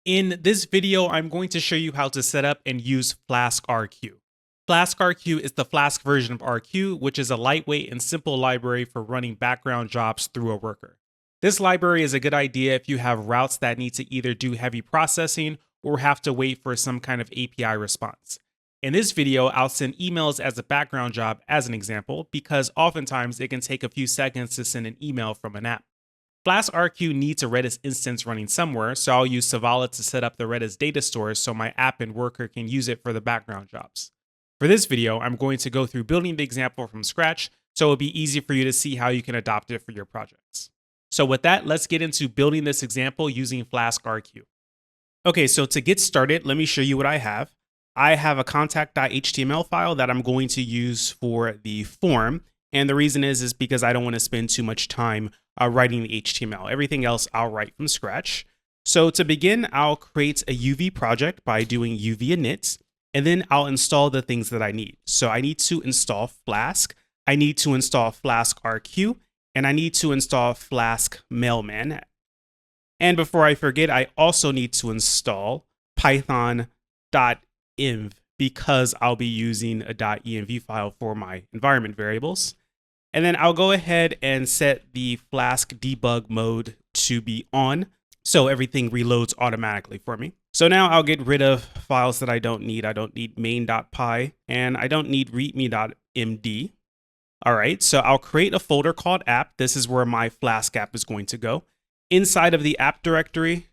In this video, I'm going to show you how to set up and use Flask-RQ. Flask-RQ is the Flask version of RQ, which is a lightweight and simple library for running background jobs through a worker. This library is a good idea if you have routes that need to either do heavy processing or have to wait for some kind of API response. In this video, I'll send emails as a background job as an example, because oftentimes it can take a few seconds to send an email from an app. Flask-RQ needs a Redis instance running somewhere, so I'll use Savala to set up the Redis data store so my app and worker can use it for the background jobs. For this video, I'm going to go through building the example from scratch, so it'll be easy for you to see how you can adopt it for your projects. So with that, let's get into building this example using Flask-RQ. Okay, so to get started, let me show you what I have. I have a contact.html file that I'm going to use for the form. And the reason is because I don't want to spend too much time writing the HTML. Everything else I'll write from scratch. So to begin, I'll create a UV project by doing UV init, and then I'll install the things that I need. So I need to install Flask, I need to install Flask-RQ, and I need to install Flask Mailman. And before I forget, I also need to install python.env because I'll be using a .env file for my environment variables. And then I'll go ahead and set the Flask debug mode to be on, so everything reloads automatically for me. So now I'll get rid of files that I don't need. I don't need main.py, and I don't need readme.md. All right, so I'll create a folder called app. This is where my Flask app is going to go. Inside of the app directory,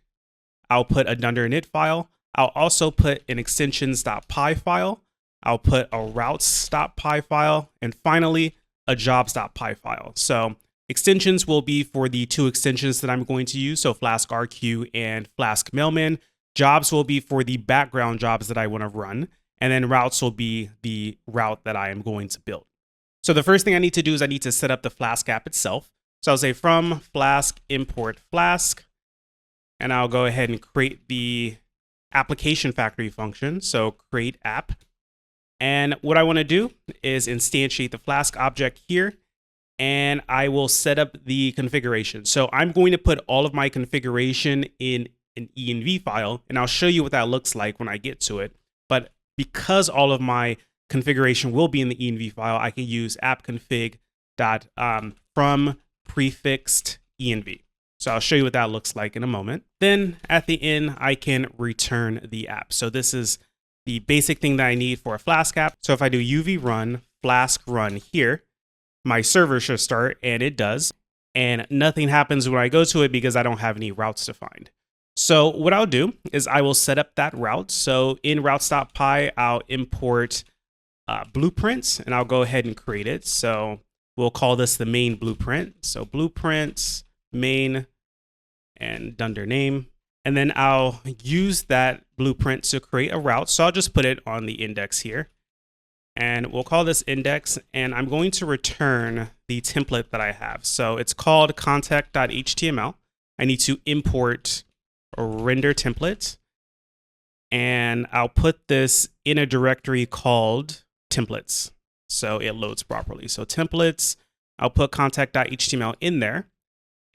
I'll put a dunder init file. I'll also put an extensions.py file. I'll put a routes.py file, and finally, a jobs.py file. So extensions will be for the two extensions that I'm going to use, so Flask-RQ and Flask Mailman. Jobs will be for the background jobs that I want to run, and then routes will be the route that I am going to build. So the first thing I need to do is I need to set up the Flask app itself. So I'll say from Flask import Flask, and I'll go ahead and create the application factory function. So create app. And what I want to do is instantiate the Flask object here, and I will set up the configuration. So I'm going to put all of my configuration in an env file, and I'll show you what that looks like when I get to it. But because all of my configuration will be in the env file, I can use appconfig from prefixed env. So I'll show you what that looks like in a moment. Then at the end, I can return the app. So this is the basic thing that I need for a Flask app. So if I do uv run Flask run here, my server should start, and it does. And nothing happens when I go to it because I don't have any routes defined. So what I'll do is I will set up that route. So in routes.py, I'll import blueprints, and I'll go ahead and create it. So we'll call this the main blueprint. So blueprints, main, and dunder name. And then I'll use that blueprint to create a route. So I'll just put it on the index here. And we'll call this index, and I'm going to return the template that I have. So it's called contact.html. I need to import a render template, and I'll put this in a directory called templates, so it loads properly. So templates, I'll put contact.html in there.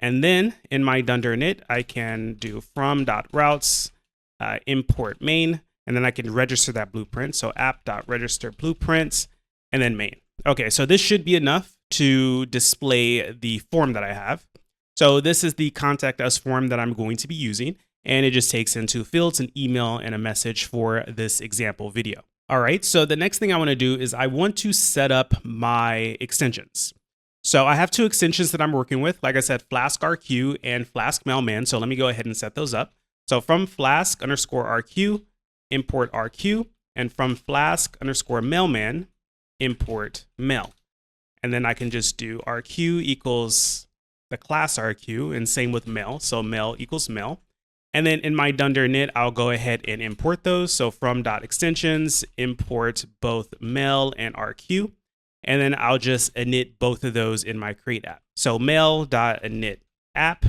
And then in my dunder init, I can do from.routes, import main, and then I can register that blueprint. So app.register blueprints, and then main. Okay, so this should be enough to display the form that I have. So this is the contact us form that I'm going to be using, and it just takes in two fields, an email and a message for this example video. All right, so the next thing I want to do is I want to set up my extensions. So I have two extensions that I'm working with. Like I said, Flask-RQ and Flask Mailman. So let me go ahead and set those up. So from Flask_RQ, import RQ, and from Flask_Mailman, import mail. And then I can just do RQ equals the class RQ, and same with mail. So mail equals mail. And then in my dunder init, I'll go ahead and import those. So from .extensions, import both mail and RQ. And then I'll just init both of those in my create app. So mail.init app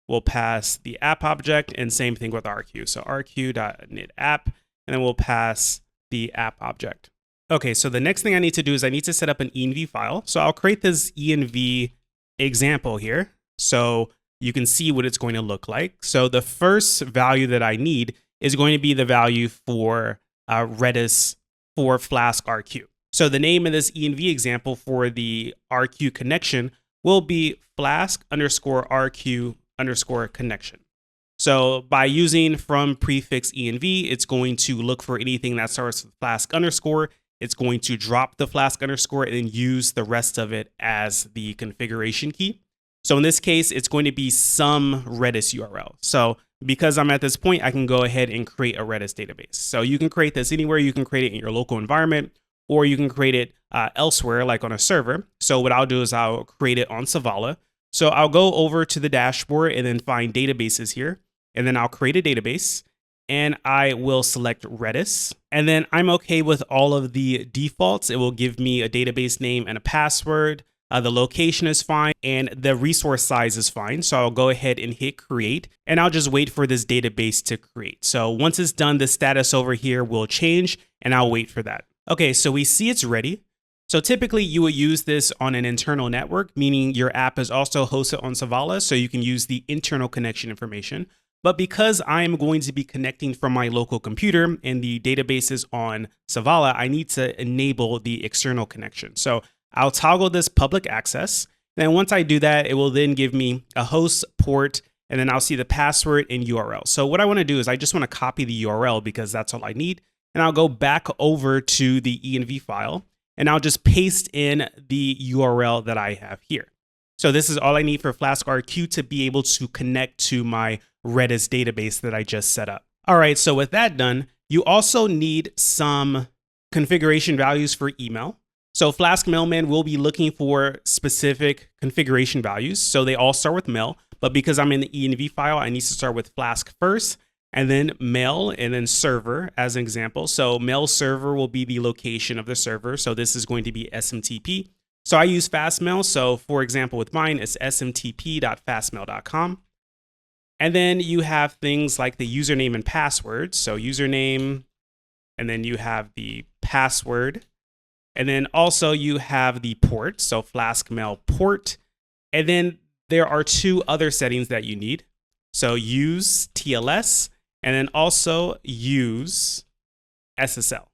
will pass the app object, and same thing with RQ. So RQ.init app, and then we'll pass the app object. Okay, so the next thing I need to do is I need to set up an env file. So I'll create this env example here. So you can see what it's going to look like. So the first value that I need is going to be the value for Redis for Flask-RQ. So the name of this env example for the RQ connection will be Flask_RQ_connection. So by using from prefix env, it's going to look for anything that starts with Flask underscore. It's going to drop the Flask underscore and then use the rest of it as the configuration key. So in this case, it's going to be some Redis URL. So because I'm at this point, I can go ahead and create a Redis database. So you can create this anywhere. You can create it in your local environment, or you can create it elsewhere, like on a server. So what I'll do is I'll create it on Savala. So I'll go over to the dashboard and then find databases here. And then I'll create a database and I will select Redis. And then I'm okay with all of the defaults. It will give me a database name and a password. The location is fine and the resource size is fine. So I'll go ahead and hit create and I'll just wait for this database to create. So once it's done, the status over here will change and I'll wait for that. Okay, so we see it's ready. So typically you would use this on an internal network, meaning your app is also hosted on Savala, so you can use the internal connection information. But because I am going to be connecting from my local computer and the database is on Savala, I need to enable the external connection. So I'll toggle this public access. Then once I do that, it will then give me a host port, and then I'll see the password and URL. So what I want to do is I just want to copy the URL because that's all I need. And I'll go back over to the env file and I'll just paste in the URL that I have here. So this is all I need for Flask-RQ to be able to connect to my Redis database that I just set up. All right, so with that done, you also need some configuration values for email. So Flask Mailman will be looking for specific configuration values. So they all start with mail, but because I'm in the env file, I need to start with Flask first, and then mail, and then server as an example. So mail server will be the location of the server. So this is going to be SMTP. So I use Fastmail. So for example, with mine, it's smtp.fastmail.com. And then you have things like the username and password. So username, and then you have the password. And then also you have the port. So Flask Mail port. And then there are two other settings that you need. So use TLS, and then also use SSL.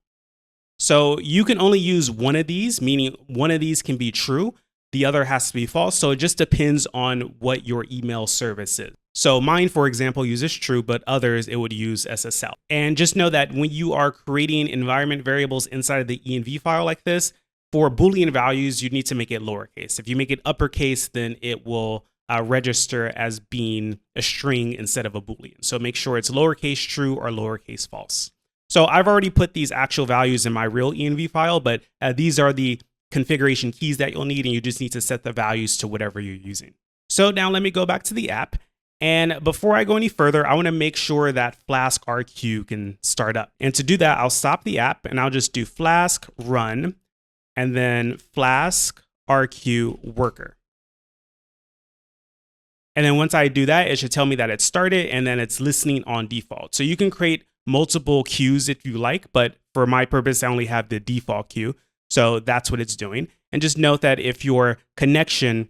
So you can only use one of these, meaning one of these can be true, the other has to be false. So it just depends on what your email service is. So mine, for example, uses true, but others, it would use SSL. And just know that when you are creating environment variables inside of the env file like this, for Boolean values, you need to make it lowercase. If you make it uppercase, then it will register as being a string instead of a Boolean. So make sure it's lowercase true or lowercase false. So I've already put these actual values in my real env file, but these are the configuration keys that you'll need, and you just need to set the values to whatever you're using. So now let me go back to the app. And before I go any further, I want to make sure that Flask-RQ can start up. And to do that, I'll stop the app and I'll just do Flask run and then Flask-RQ worker. And then once I do that, it should tell me that it started and then it's listening on default. So you can create multiple queues if you like, but for my purpose, I only have the default queue. So that's what it's doing. And just note that if your connection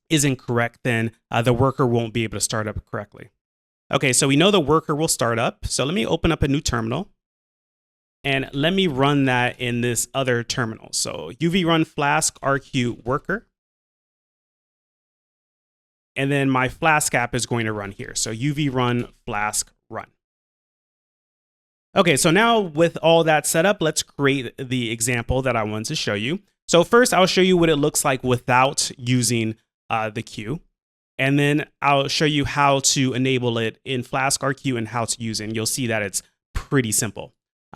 isn't correct, then the worker won't be able to start up correctly. Okay, so we know the worker will start up. So let me open up a new terminal and let me run that in this other terminal. So UV run Flask-RQ worker. And then my Flask app is going to run here. So UV run Flask run. Okay, so now with all that set up, let's create the example that I want to show you. So first I'll show you what it looks like without using the queue. And then I'll show you how to enable it in Flask-RQ and how to use it. And you'll see that it's pretty simple.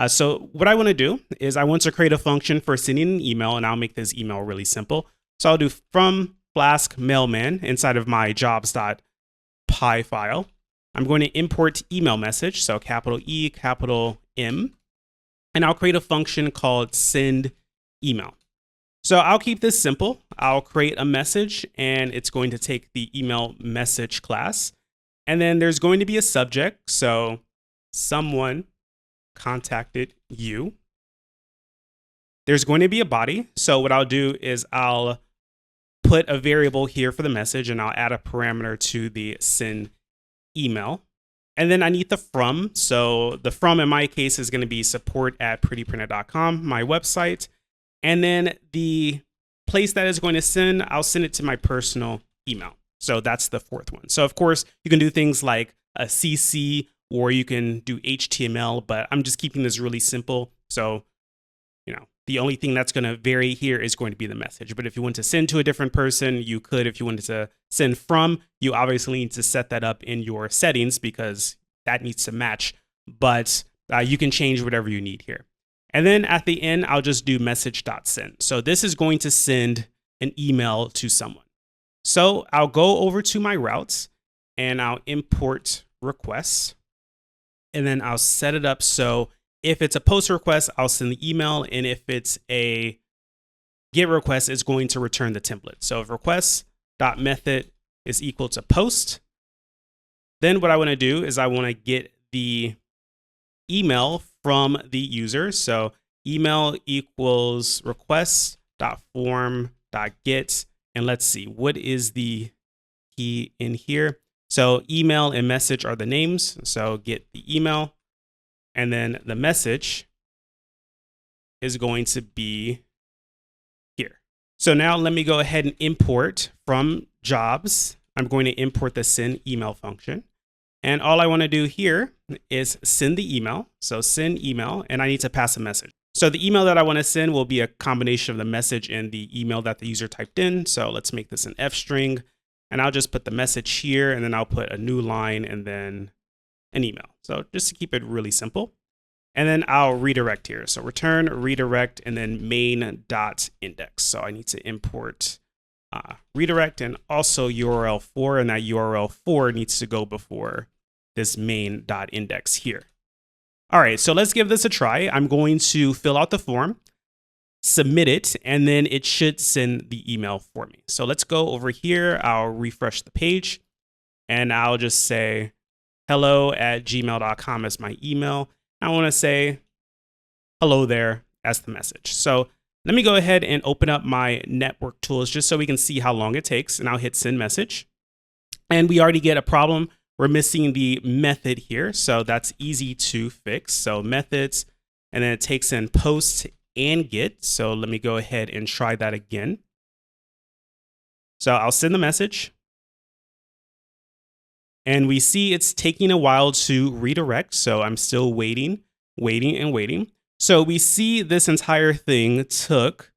So what I want to do is I want to create a function for sending an email, and I'll make this email really simple. So I'll do from Flask mailman inside of my jobs.py file. I'm going to import email message, so capital E, capital M, and I'll create a function called send email. So I'll keep this simple. I'll create a message and it's going to take the email message class. And then there's going to be a subject. So someone contacted you. There's going to be a body. So what I'll do is I'll put a variable here for the message, and I'll add a parameter to the send email. And then I need the from. So the from in my case is going to be support@prettyprinter.com, my website. And then the place that is going to send, I'll send it to my personal email. So that's the fourth one. So of course, you can do things like a CC, or you can do HTML, but I'm just keeping this really simple. So, the only thing that's going to vary here is going to be the message. But if you want to send to a different person, you could. If you wanted to send from, you obviously need to set that up in your settings because that needs to match. But you can change whatever you need here. And then at the end, I'll just do message.send. So this is going to send an email to someone. So I'll go over to my routes and I'll import requests. And then I'll set it up so if it's a post request, I'll send the email. And if it's a GET request, it's going to return the template. So if request.method is equal to post, then what I want to do is I want to get the email from the user. So email equals request.form.get. And let's see, what is the key in here? So email and message are the names. So get the email. And then the message is going to be here. So now let me go ahead and import from jobs. I'm going to import the send email function. And all I want to do here is send the email. So send email, and I need to pass a message. So the email that I want to send will be a combination of the message and the email that the user typed in. So let's make this an F string, and I'll just put the message here, and then I'll put a new line and then an email. So just to keep it really simple. And then I'll redirect here. So return, redirect, and then main.index. So I need to import redirect and also URL4, and that URL4 needs to go before this main.index here. All right, so let's give this a try. I'm going to fill out the form, submit it, and then it should send the email for me. So let's go over here. I'll refresh the page, and I'll just say hello@gmail.com as my email. I want to say hello there as the message. So let me go ahead and open up my network tools just so we can see how long it takes, and I'll hit send message. And we already get a problem. We're missing the method here, so that's easy to fix. So methods, and then it takes in post and get. So let me go ahead and try that again. So I'll send the message. And we see it's taking a while to redirect. So I'm still waiting. So we see this entire thing took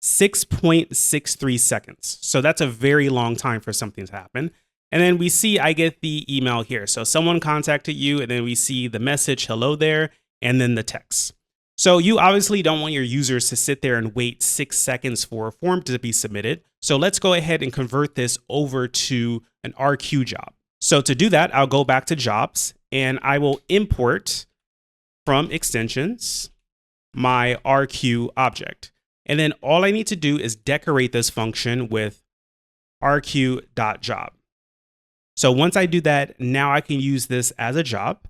6.63 seconds. So that's a very long time for something to happen. And then we see I get the email here. So someone contacted you, and then we see the message, hello there, and then the text. So you obviously don't want your users to sit there and wait 6 seconds for a form to be submitted. So let's go ahead and convert this over to an RQ job. So to do that, I'll go back to jobs, and I will import from extensions my RQ object. And then all I need to do is decorate this function with rq.job. So once I do that, now I can use this as a job.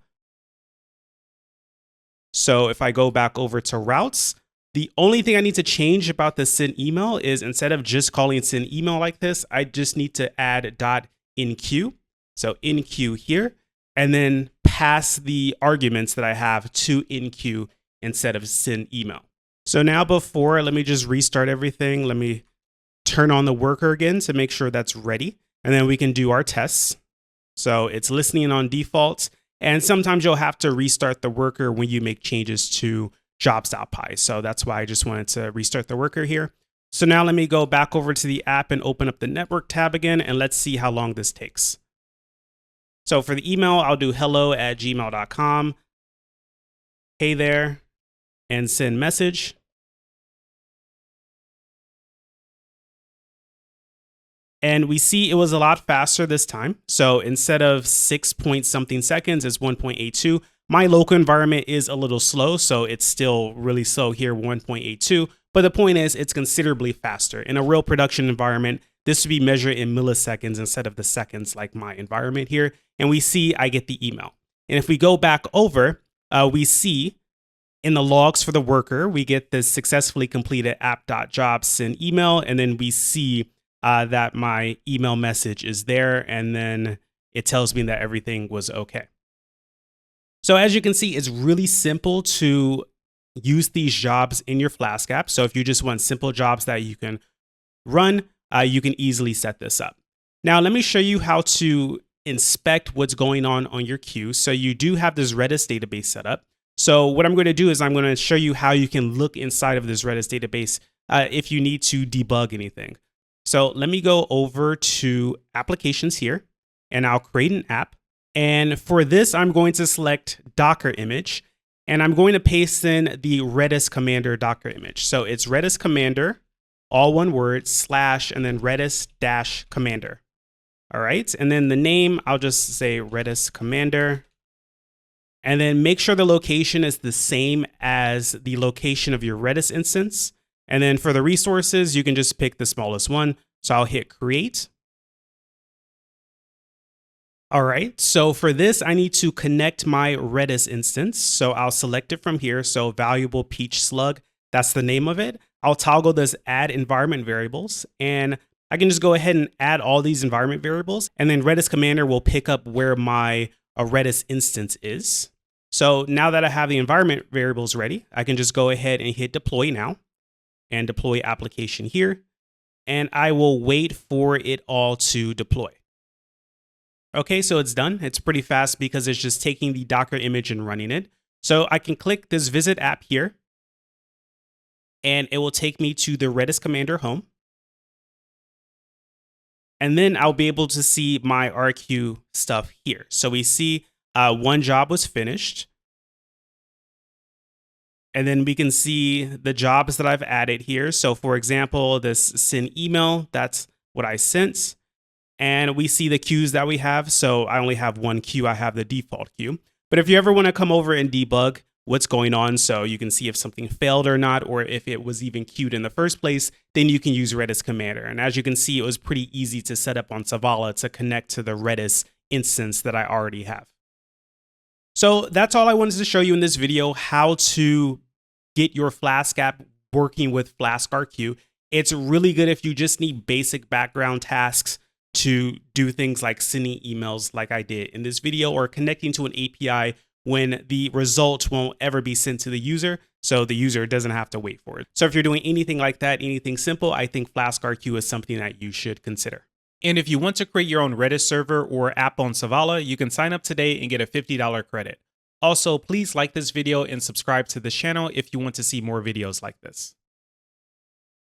So if I go back over to routes, the only thing I need to change about the send email is instead of just calling send email like this, I just need to add .enqueue. So enqueue here, and then pass the arguments that I have to enqueue instead of send email. So now let me just restart everything. Let me turn on the worker again to make sure that's ready. And then we can do our tests. So it's listening on default. And sometimes you'll have to restart the worker when you make changes to jobs.py. So that's why I just wanted to restart the worker here. So now let me go back over to the app and open up the network tab again, and let's see how long this takes. So for the email, I'll do hello@gmail.com. Hey there, and send message. And we see it was a lot faster this time. So instead of 6-point-something seconds, it's 1.82. My local environment is a little slow, so it's still really slow here, 1.82. But the point is, it's considerably faster. In a real production environment, this would be measured in milliseconds instead of the seconds like my environment here. And we see I get the email. And if we go back over, we see In the logs for the worker, we get this successfully completed app.jobs send email, and then we see that my email message is there, and then it tells me that everything was okay. So as you can see, it's really simple to use these jobs in your Flask app. So if you just want simple jobs that you can run, you can easily set this up. Now, let me show you how to inspect what's going on your queue. So you do have this Redis database set up. So what I'm going to do is I'm going to show you how you can look inside of this Redis database if you need to debug anything. So let me go over to applications here, and I'll create an app. And for this, I'm going to select Docker image, and I'm going to paste in the Redis Commander Docker image. So it's Redis Commander, all one word, / and then Redis-Commander. All right. And then the name, I'll just say Redis Commander. And then make sure the location is the same as the location of your Redis instance. And then for the resources, you can just pick the smallest one. So I'll hit create. All right, so for this, I need to connect my Redis instance. So I'll select it from here. So valuable peach slug, that's the name of it. I'll toggle this add environment variables, and I can just go ahead and add all these environment variables. And then Redis Commander will pick up where my Redis instance is. So now that I have the environment variables ready, I can just go ahead and hit deploy now and deploy application here. And I will wait for it all to deploy. Okay, so it's done. It's pretty fast because it's just taking the Docker image and running it. So I can click this visit app here, and it will take me to the Redis Commander home. And then I'll be able to see my RQ stuff here. So we see one job was finished. And then we can see the jobs that I've added here. So for example, this send email, that's what I sent. And we see the queues that we have. So I only have one queue. I have the default queue. But if you ever want to come over and debug what's going on, so you can see if something failed or not, or if it was even queued in the first place, then you can use Redis Commander. And as you can see, it was pretty easy to set up on Savala to connect to the Redis instance that I already have. So that's all I wanted to show you in this video, how to get your Flask app working with Flask-RQ. It's really good if you just need basic background tasks to do things like sending emails like I did in this video, or connecting to an API when the result won't ever be sent to the user, so the user doesn't have to wait for it. So if you're doing anything like that, anything simple, I think Flask-RQ is something that you should consider. And if you want to create your own Redis server or app on Savala, you can sign up today and get a $50 credit. Also, please like this video and subscribe to this channel if you want to see more videos like this.